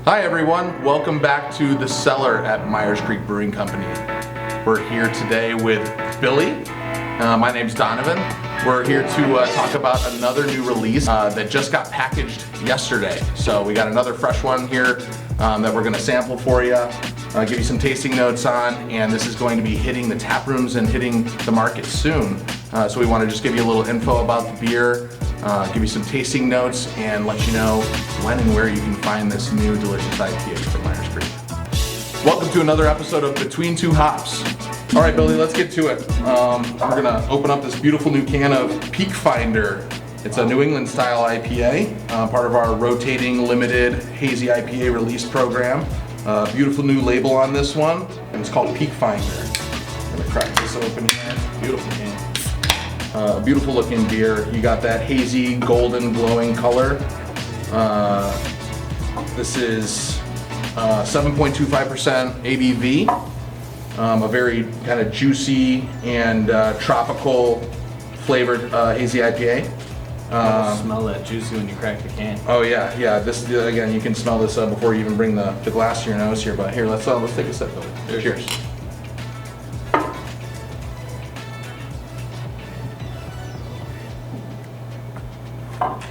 Hi everyone, welcome back to the cellar at Meier's Creek Brewing Company. We're here today with Billy. My name's Donovan. We're here to talk about another new release that just got packaged yesterday. So we got another fresh one here that we're gonna sample for you, give you some tasting notes on, and this is going to be hitting the tap rooms and hitting the market soon. So we want to just give you a little info about the beer, give you some tasting notes, and let you know when and where you can find this new delicious IPA from Meier Creek. Welcome to another episode of Between Two Hops. All right, Billy, let's get to it. We're gonna open up this beautiful new can of Peakfinder. It's a New England style IPA, part of our rotating limited hazy IPA release program. Beautiful new label on this one, and it's called Peakfinder. I'm gonna crack this open here. Beautiful can. Beautiful looking beer. You got that hazy, golden, glowing color. This is 7.25% ABV. A very kind of juicy and tropical flavored hazy IPA. Smell that juicy when you crack the can. Oh yeah, yeah. This again, you can smell this before you even bring the glass to your nose here. But here, let's take a sip, Billy. Cheers.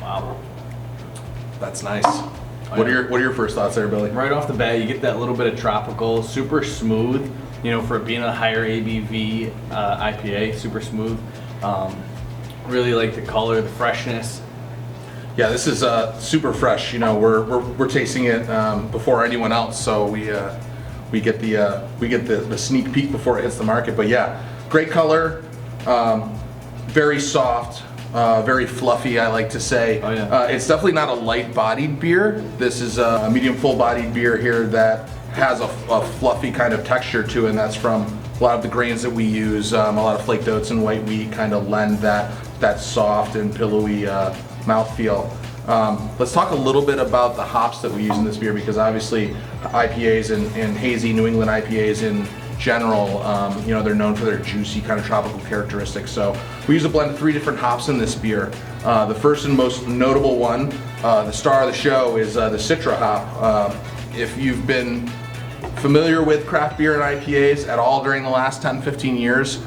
Wow, that's nice. What are your first thoughts there, Billy? Right off the bat, you get that little bit of tropical, super smooth. You know, for it being a higher ABV IPA, super smooth. Really like the color, the freshness. Yeah, this is super fresh. You know, we're tasting it before anyone else, so we get the sneak peek before it hits the market. But yeah, great color, very soft, very fluffy, I like to say. Oh yeah. It's definitely not a light-bodied beer. This is a medium full-bodied beer here that has a fluffy kind of texture to it, and that's from a lot of the grains that we use. A lot of flaked oats and white wheat kind of lend that soft and pillowy mouthfeel. Let's talk a little bit about the hops that we use in this beer, because obviously IPAs and hazy New England IPAs in general, you know, they're known for their juicy kind of tropical characteristics. So we use a blend of 3 different hops in this beer. The first and most notable one, the star of the show, is the Citra hop. If you've been familiar with craft beer and IPAs at all during the last 10-15 years,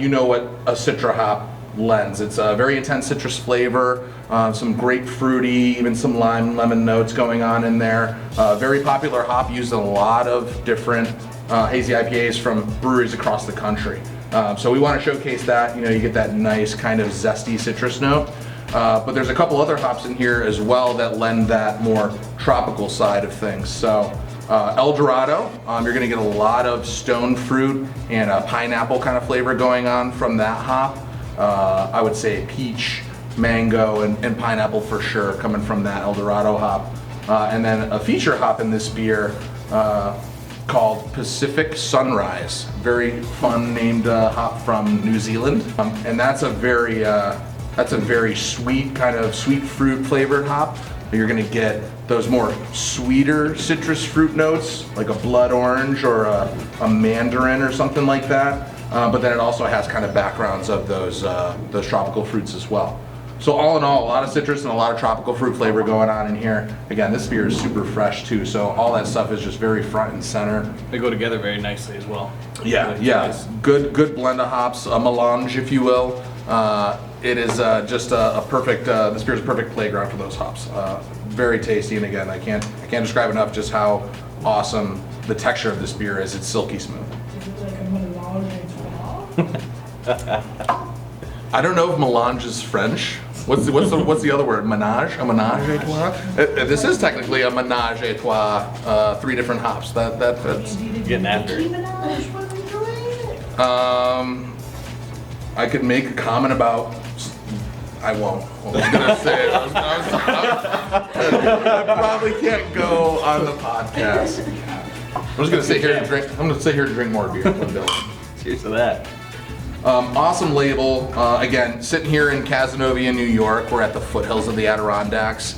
you know what a Citra hop lends. It's a very intense citrus flavor, some grapefruity, even some lime, lemon notes going on in there. Very popular hop, used in a lot of different hazy IPAs from breweries across the country. So we want to showcase that. You know, you get that nice kind of zesty citrus note. But there's a couple other hops in here as well that lend that more tropical side of things. So El Dorado, you're going to get a lot of stone fruit and a pineapple kind of flavor going on from that hop. I would say peach, mango, and pineapple for sure coming from that El Dorado hop. And then a feature hop in this beer called Pacific Sunrise. Very fun named hop from New Zealand. And that's a very sweet, kind of sweet fruit flavored hop. You're gonna get those more sweeter citrus fruit notes, like a blood orange or a mandarin or something like that. But then it also has kind of backgrounds of those tropical fruits as well. So all in all, a lot of citrus and a lot of tropical fruit flavor going on in here. Again, this beer is super fresh too, so all that stuff is just very front and center. They go together very nicely as well. Yeah, yeah, nice. Good blend of hops, a melange, if you will. It is just a perfect. This beer is a perfect playground for those hops. Very tasty, and again, I can't describe enough just how awesome the texture of this beer is. It's silky smooth. Is it like a melange à I don't know if melange is French. What's the other word? Menage? A menage a trois? This is technically a menage a trois. 3 different hops. That fits. Getting after it. What are we doing? I could make a comment about. I won't. I was gonna say it. I probably can't go on the podcast. I'm just gonna sit here and drink. I'm gonna sit here and drink more beer. Cheers to that. Awesome label. Again, sitting here in Cazenovia, New York. We're at the foothills of the Adirondacks.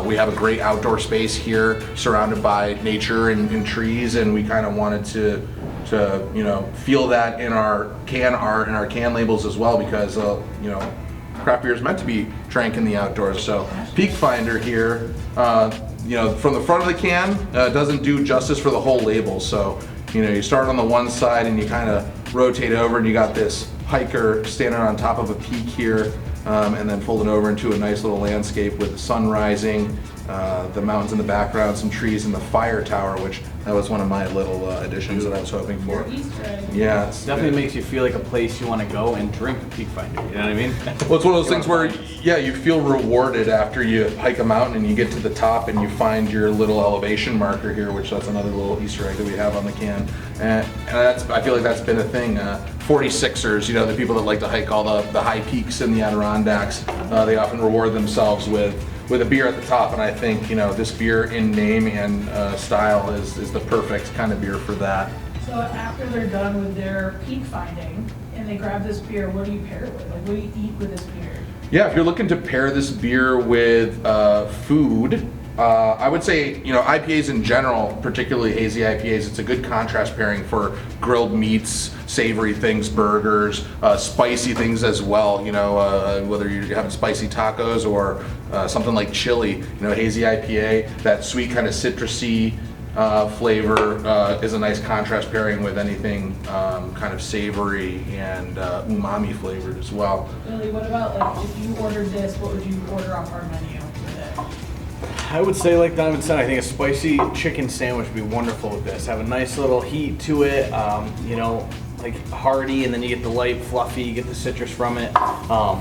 We have a great outdoor space here, surrounded by nature and trees, and we kind of wanted to you know, feel that in our can art and our can labels as well, because you know, craft beer is meant to be drank in the outdoors. So Peakfinder here, you know, from the front of the can, doesn't do justice for the whole label. So, you know, you start on the one side and you kind of rotate over, and you got this hiker standing on top of a peak here, and then folded over into a nice little landscape with the sun rising, the mountains in the background, some trees, and the fire tower, which that was one of my little additions that I was hoping for. Your Easter egg. Yeah, it's Definitely makes you feel like a place you want to go and drink a Peakfinder. You know what I mean? Well, it's one of those things where, yeah, you feel rewarded after you hike a mountain and you get to the top and you find your little elevation marker here, which that's another little Easter egg that we have on the can. And that's, I feel like that's been a thing. 46ers, you know, the people that like to hike all the high peaks in the Adirondacks, they often reward themselves with a beer at the top. And I think, you know, this beer in name and style is the perfect kind of beer for that. So after they're done with their peak finding and they grab this beer, what do you pair it with? Like, what do you eat with this beer? Yeah, if you're looking to pair this beer with food, I would say, you know, IPAs in general, particularly hazy IPAs, it's a good contrast pairing for grilled meats, savory things, burgers, spicy things as well. You know, whether you're having spicy tacos or something like chili, you know, hazy IPA, that sweet kind of citrusy flavor is a nice contrast pairing with anything kind of savory and umami flavored as well. Billy, what about, like, if you ordered this, what would you order off our menu with it? I would say, like Donovan said, I think a spicy chicken sandwich would be wonderful with this. Have a nice little heat to it, you know, like hearty, and then you get the light, fluffy, you get the citrus from it. I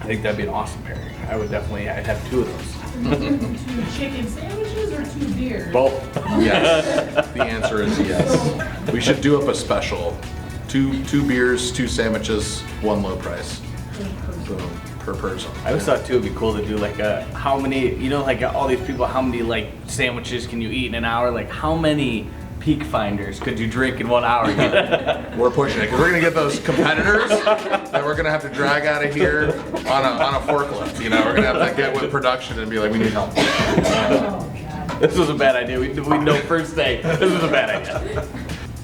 think that'd be an awesome pairing. I'd have two of those. 2 chicken sandwiches or 2 beers? Both. Yes, the answer is yes. We should do up a special. Two beers, 2 sandwiches, 1 low price. So, per person. I always thought too it'd be cool to do like how many, you know, like all these people, how many like sandwiches can you eat in an hour? Like how many Peakfinders could you drink in 1 hour? We're pushing it because we're gonna get those competitors that we're gonna have to drag out of here on a forklift. You know, we're gonna have to get with production and be like, we need help. Oh, God. This was a bad idea. We know first day. This was a bad idea.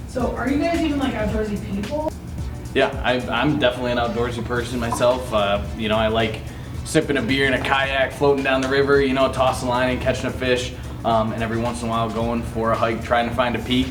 So are you guys even like outdoorsy people? Yeah, I'm definitely an outdoorsy person myself. You know, I like sipping a beer in a kayak, floating down the river, you know, tossing a line and catching a fish, and every once in a while going for a hike, trying to find a peak.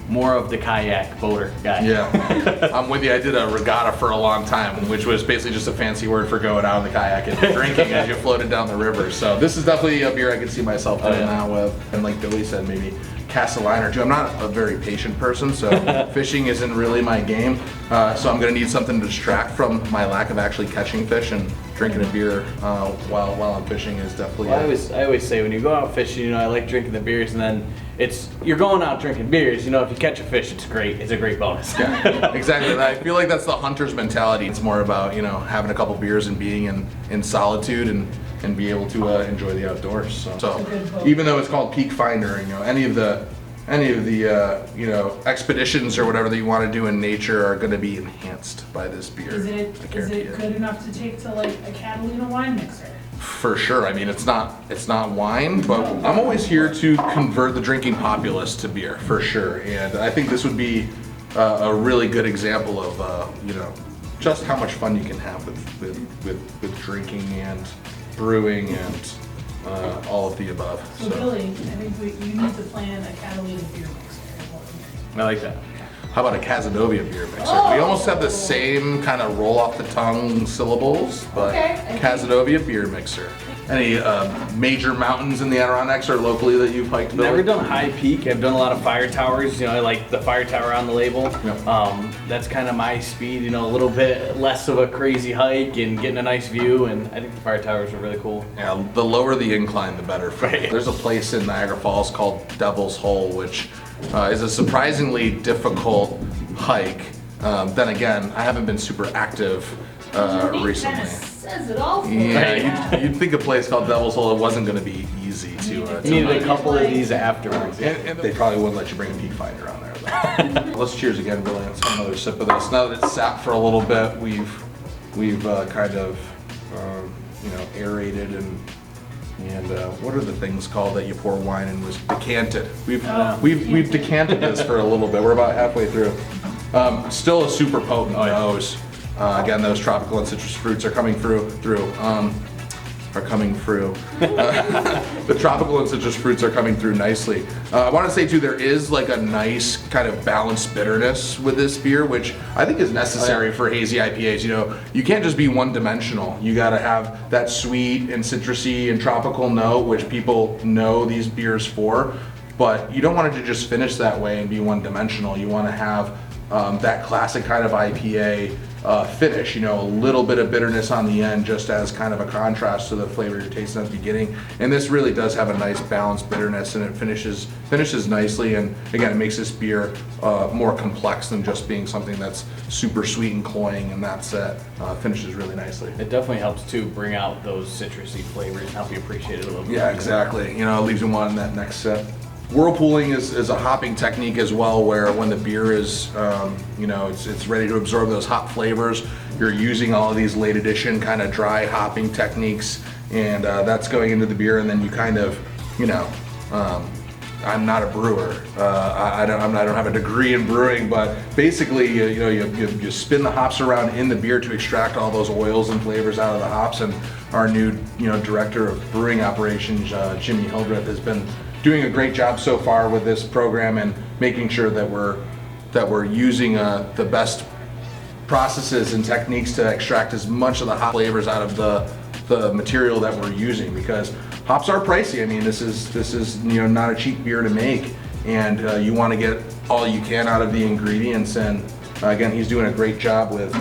More of the kayak boater guy. Yeah, I'm with you. I did a regatta for a long time, which was basically just a fancy word for going out on the kayak and drinking as you floated down the river. So this is definitely a beer I could see myself doing that with. And like Billy said, maybe cast a line or 2. I'm not a very patient person, so fishing isn't really my game. So I'm gonna need something to distract from my lack of actually catching fish, and drinking a beer while I'm fishing is definitely. Well, I always say when you go out fishing, you know, I like drinking the beers, and then you're going out drinking beers. You know, if you catch a fish, it's great. It's a great bonus. Yeah, exactly. I feel like that's the hunter's mentality. It's more about, you know, having a couple beers and being in solitude and be able to enjoy the outdoors. So even though it's called Peakfinder, you know, any of the you know, expeditions or whatever that you want to do in nature are going to be enhanced by this beer. Is it good enough to take to like a Catalina wine mixer? For sure. I mean, it's not wine, but I'm always here to convert the drinking populace to beer, for sure. And I think this would be a really good example of you know, just how much fun you can have with drinking and brewing and all of the above. So Billy, I think you need to plan a Catalina beer mixer. I like that. How about a Casanova beer mixer? We almost have the same kind of roll off the tongue syllables, but Okay. Casanova beer mixer. Any major mountains in the Adirondacks or locally that you've hiked? Billy? Never done high peak. I've done a lot of fire towers. You know, I like the fire tower on the label. Yep. That's kind of my speed. You know, a little bit less of a crazy hike and getting a nice view. And I think the fire towers are really cool. Yeah, the lower the incline, the better. Right. There's a place in Niagara Falls called Devil's Hole, which is a surprisingly difficult hike. Then again, I haven't been super active recently. Kind of says it all for Yeah, you. you'd think a place called Devil's Hole, it wasn't going to be easy to. You needed a couple of these afterwards. And they probably wouldn't let you bring a Peakfinder on there, though. Let's cheers again, Billy. Let's have another sip of this. Now that it's sat for a little bit, we've kind of you know, aerated and what are the things called that you pour wine in? Was decanted. We've decanted this for a little bit. We're about halfway through. Still a super potent nose. Again, those tropical and citrus fruits are coming through. Are are coming through. The tropical and citrus fruits are coming through nicely. I want to say too, there is like a nice kind of balanced bitterness with this beer, which I think is necessary for hazy IPAs. You know, you can't just be one-dimensional. You got to have that sweet and citrusy and tropical note, which people know these beers for. But you don't want it to just finish that way and be one-dimensional. You want to have that classic kind of IPA finish, you know, a little bit of bitterness on the end just as kind of a contrast to the flavor you're tasting at the beginning. And this really does have a nice balanced bitterness, and it finishes nicely, and again, it makes this beer more complex than just being something that's super sweet and cloying and that's it. Finishes really nicely. It definitely helps to bring out those citrusy flavors and help you appreciate it a little bit. Yeah, exactly. You know, it leaves you wanting that next sip. Whirlpooling is a hopping technique as well, where when the beer is, you know, it's ready to absorb those hop flavors, you're using all of these late addition kind of dry hopping techniques, and that's going into the beer, and then you kind of, you know, I'm not a brewer. I don't have a degree in brewing, but basically, you spin the hops around in the beer to extract all those oils and flavors out of the hops. And our new, director of brewing operations, Jimmy Hildreth, has been doing a great job so far with this program and making sure that we're using the best processes and techniques to extract as much of the hop flavors out of the material that we're using, because hops are pricey. I mean, this is not a cheap beer to make, and you want to get all you can out of the ingredients. And again, he's doing a great job with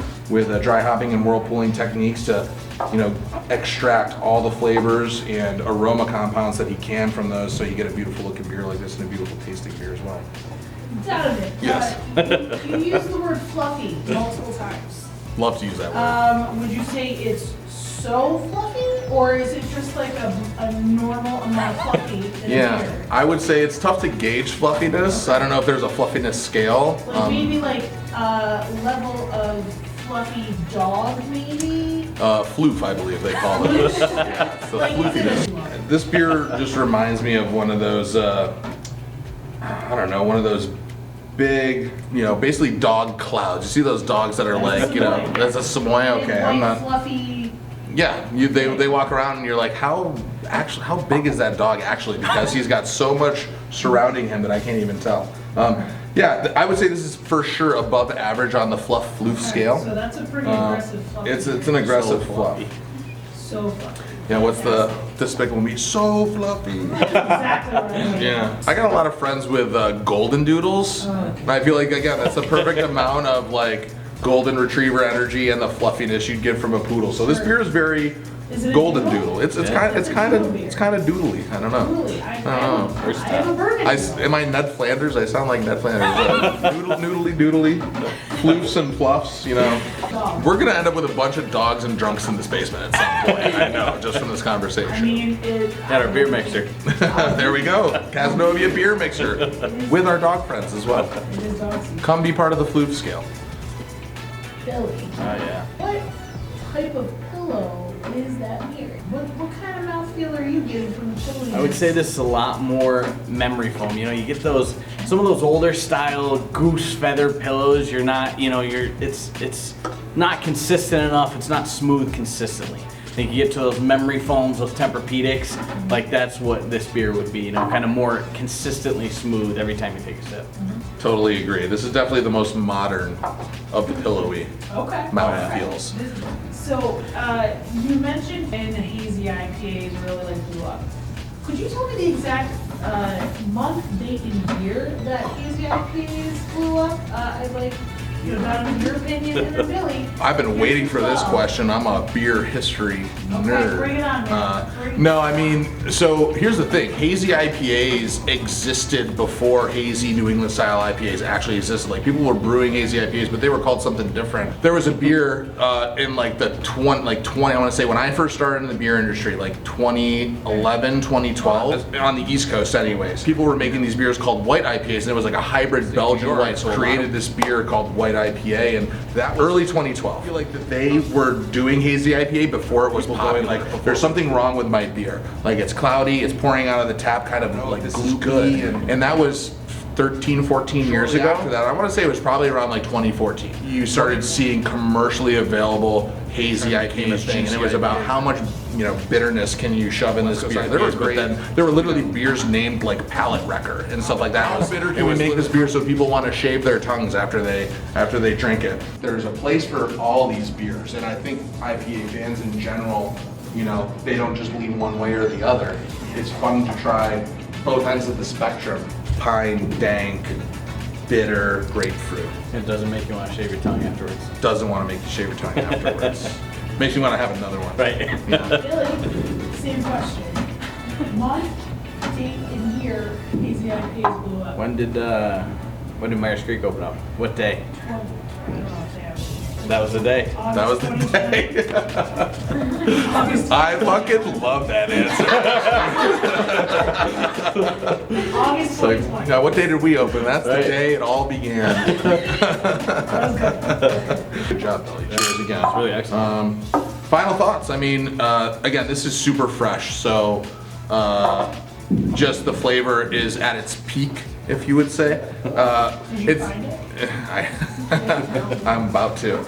dry hopping and whirlpooling techniques to extract all the flavors and aroma compounds that he can from those, so you get a beautiful looking beer like this and a beautiful tasting beer as well. Donovan, Yes. you used the word fluffy multiple times. Love to use that word. Would you say it's so fluffy, or is it just like a normal amount of fluffy in Yeah, beer? I would say it's tough to gauge fluffiness. I don't know if there's a fluffiness scale. Like maybe like a level of fluffy dog, maybe? Floof, I believe they call it. The Like, floofiness. This beer just reminds me of one of those, one of those big, basically dog clouds. You see those dogs that are like, that's a Samoy. Okay, I'm not. Fluffy. Yeah, they walk around and you're like, how big is that dog actually? Because he's got so much surrounding him that I can't even tell. Yeah, I would say this is for sure above average on the floof scale. So that's a pretty aggressive fluffy. It's an aggressive fluff. So fluffy. Yeah, what's the despicable me? So fluffy. Exactly right. Yeah, I got a lot of friends with golden doodles, and I feel like again that's the perfect amount of like golden retriever energy and the fluffiness you'd get from a poodle. So this beer is very Is it a golden doodle? doodle. It's kind of doodly. I don't know. Doodly. I have a burgundy. Am I Ned Flanders? I sound like Ned Flanders. Noodly, floofs and fluffs. Dog. We're gonna end up with a bunch of dogs and drunks in this basement at some point. I know, just from this conversation. I mean, Got our beer mixer. There we go. Casanova beer mixer with our dog friends as well. It is dog season. Come be part of the floof scale. Billy. Oh yeah. What type of pillow is that beer? What kind of mouthfeel are you getting from the pillow? I would say this is a lot more memory foam. You get some of those older style goose feather pillows. You're not, it's not consistent enough. It's not smooth consistently. I think you get to those memory foams, those Tempur-Pedics, like that's what this beer would be. Kind of more consistently smooth every time you take a sip. Totally agree. This is definitely the most modern of the pillowy Okay. mouth feels. So, you mentioned in the hazy IPAs really blew up. Could you tell me the exact month, date, and year that hazy IPAs blew up? I'd like, Donovan, your opinion, and then Billy. I've been yours waiting as for this well. question. I'm a beer history nerd. Bring it on, man. No, I mean, so here's the thing. Hazy IPAs existed before hazy New England style IPAs actually existed. Like people were brewing hazy IPAs, but they were called something different. There was a beer in like the 20, I want to say when I first started in the beer industry, like 2011, 2012, on the East Coast anyways. People were making these beers called white IPAs, and it was like a hybrid Belgian white. So created this beer called white IPA, and that early 2012. I feel like that they were doing hazy IPA before it was popular. Like there's something wrong with my beer. Like it's cloudy, it's pouring out of the tap, kind of like this is gloopy, good. and that was 13, 14 years ago. After that, I want to say it was probably around like 2014. You started seeing commercially available hazy IPAs thing, and it was about how much bitterness can you shove in this beer? There were there were literally beers named like Palate Wrecker and stuff like that. How bitter can we make this beer so people want to shave their tongues after they drink it? There's a place for all these beers, and I think IPA fans in general, they don't just lean one way or the other. It's fun to try both ends of the spectrum. Pine, dank, bitter, grapefruit. It doesn't make you want to shave your tongue afterwards. Doesn't want to make you shave your tongue afterwards. Makes me want to have another one. Right. Billy, same question. Month, date, and year hazy IPAs blew up. When did Meier Creek open up? What day? That was the day. That was the day. I fucking love that answer. August 2020. Now, what day did we open? That's the day it all began. Good job, Billy. Cheers again. It's really excellent. Final thoughts. I mean, again, this is super fresh, so just the flavor is at its peak, if you would say. Did you find it? I'm about to.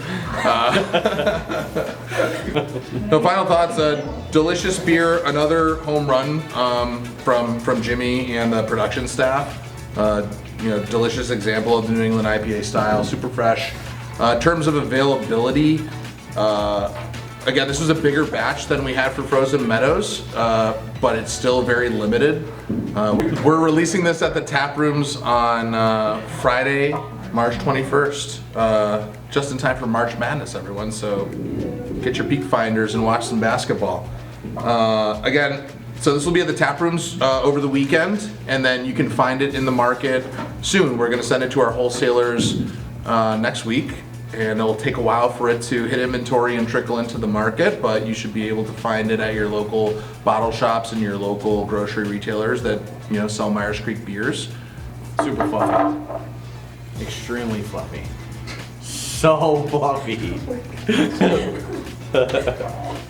No, final thoughts. Delicious beer, another home run from Jimmy and the production staff. Delicious example of the New England IPA style, super fresh. In terms of availability, again, this was a bigger batch than we had for Frozen Meadows, but it's still very limited. We're releasing this at the tap rooms on Friday, March 21st, just in time for March Madness, everyone. So get your Peakfinders and watch some basketball. Again, so this will be at the tap rooms over the weekend, and then you can find it in the market soon. We're going to send it to our wholesalers next week, and it'll take a while for it to hit inventory and trickle into the market, but you should be able to find it at your local bottle shops and your local grocery retailers that sell Meier Creek beers. Super fluffy. Extremely fluffy. So fluffy.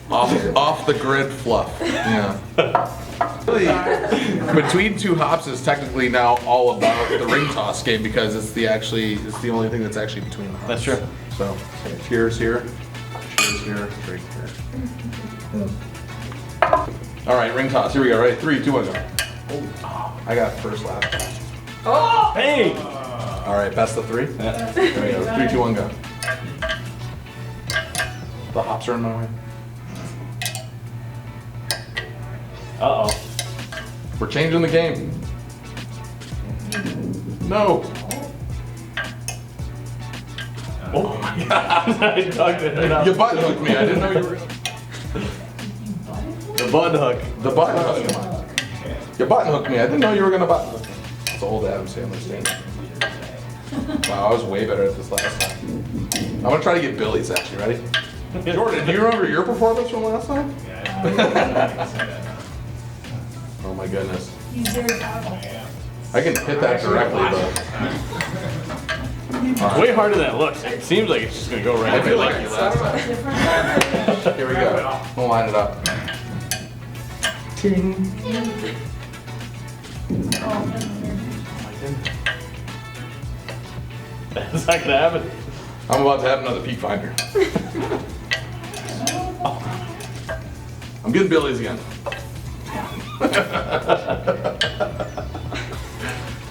off the grid fluff. Yeah. Really, between two hops is technically now all about the ring toss game because it's the only thing that's actually between the hops. That's true. So cheers here. Cheers here. Drink here. All right, ring toss. Here we go. Ready? 3, 2, 1, go. Oh, I got first last time. Oh! Hey! All right, best of 3. Yeah. There we go. 3, 2, 1, go. The hops are in my way. Uh-oh. We're changing the game. No. Oh my god. You button hooked me. I didn't know you were. The button hook. The button hook. You button hooked me. I didn't know you were gonna button hook me. It's old Adam Sandler thing. Wow, I was way better at this last time. I'm gonna try to get Billy's actually. Ready? Jordan, do you remember your performance from last time? Oh my goodness. He's very powerful. I can hit that directly, but Way harder than it looks. It seems like it's just gonna go right I up feel your like leg. you last time. Here we go. We'll line it up. Ting. That's not gonna happen. I'm about to have another Peakfinder. I'm getting Billy's again.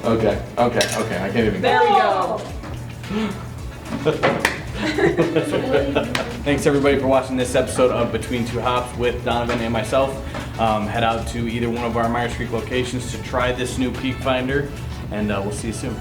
Okay. I can't even. There we go. Thanks everybody for watching this episode of Between Two Hops with Donovan and myself. Head out to either one of our Meier Creek locations to try this new Peakfinder, and we'll see you soon.